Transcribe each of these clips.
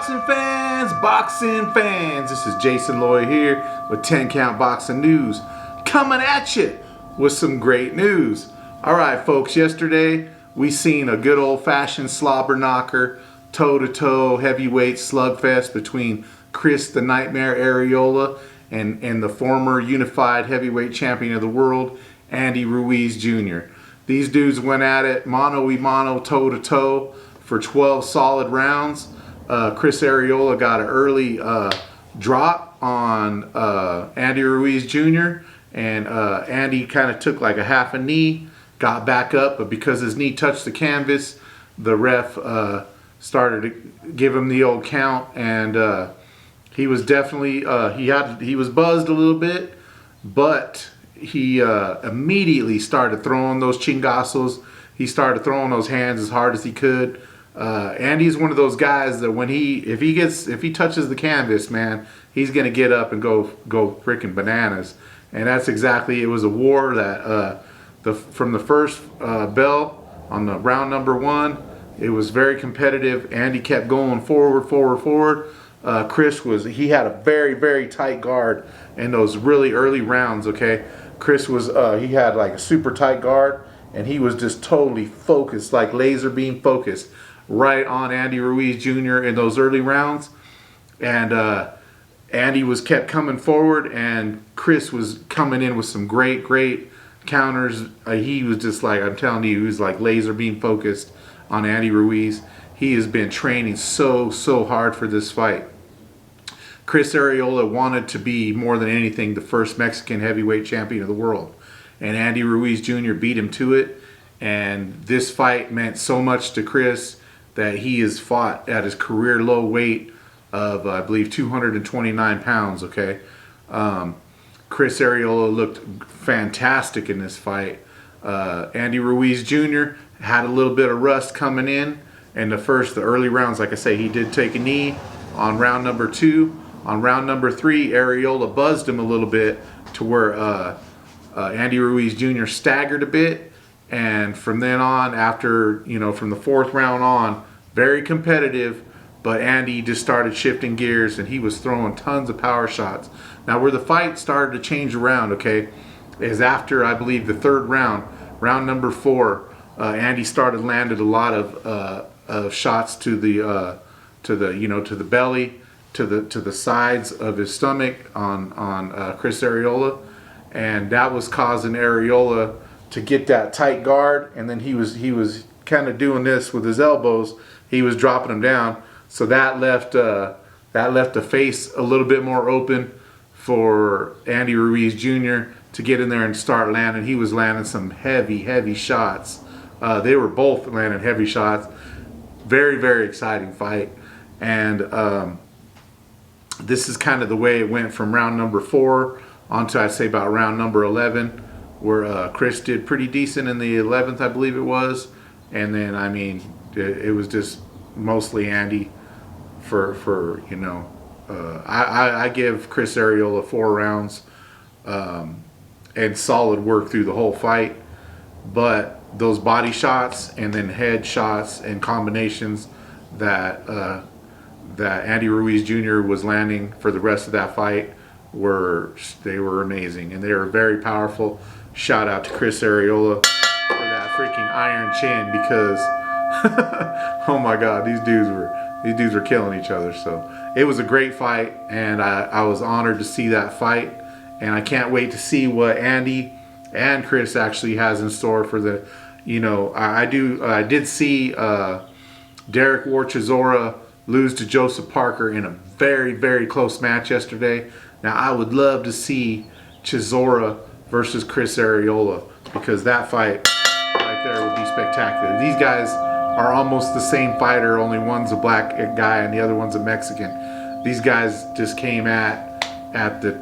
boxing fans, this is Jason Lloyd here with 10 Count Boxing News, coming at you with some great news. Alright folks, yesterday we seen a good old-fashioned slobber knocker, toe-to-toe heavyweight slugfest between Chris the Nightmare Arreola and the former unified heavyweight champion of the world, Andy Ruiz Jr. These dudes went at it mano-a-mano, toe-to-toe for 12 solid rounds. Chris Arreola got an early drop on Andy Ruiz Jr. and Andy kind of took like a half a knee, got back up, but because his knee touched the canvas, the ref started to give him the old count, and he was definitely he was buzzed a little bit, but he immediately started throwing those chingazos. He started throwing those hands as hard as he could. Andy's one of those guys that when if he touches the canvas, man, he's gonna get up and go freaking bananas. And that's exactly, it was a war that from the first bell on the round number 1, it was very competitive. Andy kept going forward. Chris he had a very tight guard in those really early rounds. Okay, Chris was he had like a super tight guard, and he was just totally focused, like laser beam focused, right on Andy Ruiz Jr. in those early rounds. And Andy kept coming forward, and Chris was coming in with some great counters. He was just like, I'm telling you, he was like laser beam focused on Andy Ruiz. He has been training so hard for this fight. Chris Arreola wanted to be, more than anything, the first Mexican heavyweight champion of the world, and Andy Ruiz Jr. beat him to it. And this fight meant so much to Chris that he has fought at his career low weight of, I believe, 229 pounds, okay? Chris Arreola looked fantastic in this fight. Andy Ruiz Jr. had a little bit of rust coming in the early rounds. Like I say, he did take a knee on round number 2. On round number 3, Arreola buzzed him a little bit to where Andy Ruiz Jr. staggered a bit. And from then on, after, from the 4th round on, very competitive, but Andy just started shifting gears, and he was throwing tons of power shots. Now, where the fight started to change around, okay, is after, I believe, the 3rd round, round number 4, Andy started landed a lot of shots to the belly, to the sides of his stomach on Chris Arreola, and that was causing Arreola to get that tight guard. And then he was kind of doing this with his elbows. He was dropping them down, so that left the face a little bit more open for Andy Ruiz Jr. to get in there and start landing. He was landing some heavy shots. They were both landing heavy shots. Very exciting fight. And this is kind of the way it went from round number 4 on to, I'd say, about round number 11, where Chris did pretty decent in the 11th, I believe it was. And then, I mean, it was just mostly Andy I give Chris Arreola 4 rounds and solid work through the whole fight. But those body shots and then head shots and combinations that Andy Ruiz Jr. was landing for the rest of that fight were amazing, and they were very powerful. Shout out to Chris Arreola for that freaking iron chin, because oh my God, these dudes were killing each other. So it was a great fight, and I was honored to see that fight, and I can't wait to see what Andy and Chris actually has in store for the, I did see Derek Chisora lose to Joseph Parker in a very close match yesterday. Now I would love to see Chisora versus Chris Arreola, because that fight right there would be spectacular. These guys are almost the same fighter, only one's a black guy and the other one's a Mexican. These guys just came at the,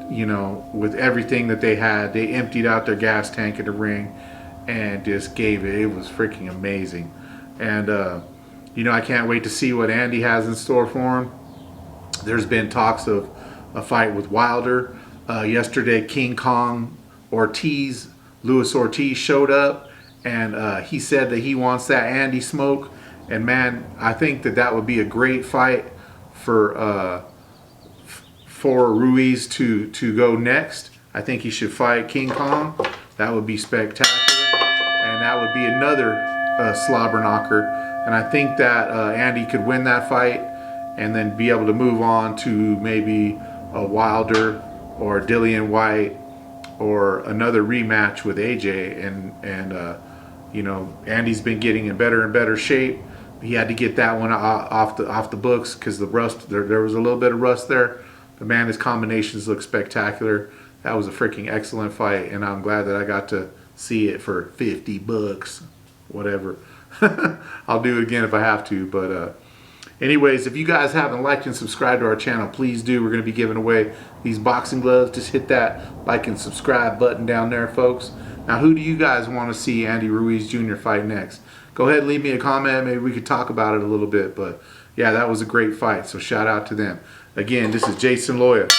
with everything that they had. They emptied out their gas tank in the ring and just gave it. It was freaking amazing. And I can't wait to see what Andy has in store for him. There's been talks of a fight with Wilder. Yesterday, King Kong Luis Ortiz showed up, and he said that he wants that Andy smoke. And man, I think that would be a great fight for Ruiz to go next. I think he should fight King Kong. That would be spectacular, and that would be another slobber knocker. And I think that Andy could win that fight and then be able to move on to maybe a Wilder or Dillian White or another rematch with AJ. And you know, Andy's been getting in better and better shape. He had to get that one off the books because the rust, there was a little bit of rust there. But man, his combinations look spectacular. That was a freaking excellent fight, and I'm glad that I got to see it for $50, whatever. I'll do it again if I have to. But anyways, if you guys haven't liked and subscribed to our channel, please do. We're going to be giving away these boxing gloves. Just hit that like and subscribe button down there, folks. Now, who do you guys want to see Andy Ruiz Jr. fight next? Go ahead and leave me a comment. Maybe we could talk about it a little bit. But yeah, that was a great fight. So shout out to them. Again, this is Jason Loya with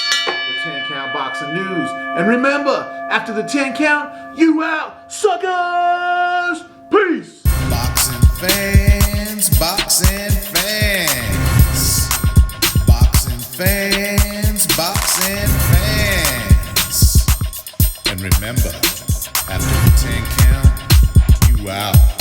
10 Count Boxing News. And remember, after the 10 count, you out, suckers! Peace! Boxing fans, boxing fans, boxing fans, boxing fans. And remember, after the 10 count, you out.